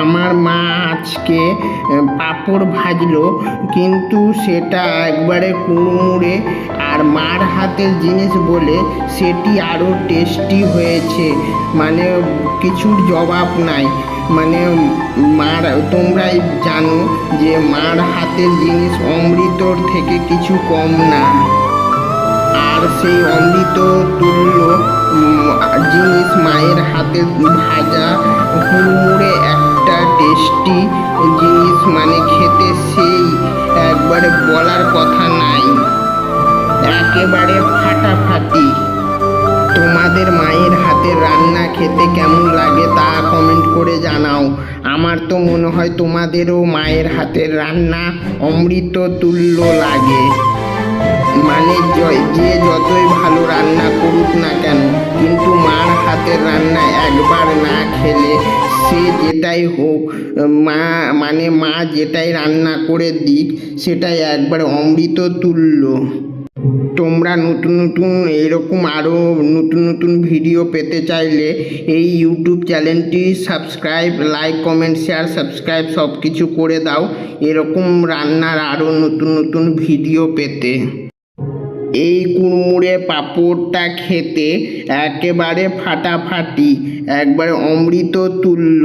আমার মা আজকে পাঁপড় ভাজলো, কিন্তু সেটা একবারে কুড়মুড়ে আর মার হাতের জিনিস বলে সেটি আরও টেস্টি হয়েছে। মানে কিছুর জবাব নাই। মানে মার, তোমরাই জানো যে মার হাতের জিনিস অমৃতর থেকে কিছু কম না। আর সেই অমৃত তুল্য জিনিস মায়ের হাতের ভাজা হুড়মুড়ে একটা টেস্টি জিনিস, মানে খেতে সেই একবারে বলার কথা নাই, একেবারে ফাটাফাটি। তোমাদের মায়ের হাতের রান্না খেতে কেমন লাগে তা কমেন্ট করে জানাও। আমার তো মনে হয় তোমাদেরও মায়ের হাতের রান্না অমৃত তুল্য লাগে। মানে যে যতই ভালো রান্না করুক না কেন, কিন্তু মার হাতের রান্না একবার না খেলে সে যেটাই হোক, মা যেটাই রান্না করে দিক সেটাই একবার অমৃত তুল্য। তোমরা নতুন নতুন এরকম আরও নতুন নতুন ভিডিও পেতে চাইলে এই ইউটিউব চ্যানেলটি subscribe, like, comment, share, subscribe সব কিছু করে দাও এরকম রান্নার আরও নতুন নতুন ভিডিও পেতে। এই কুড়মুড়ে পাঁপড়টা খেতে একেবারে ফাটাফাটি, একবারে অমৃত তুল্য।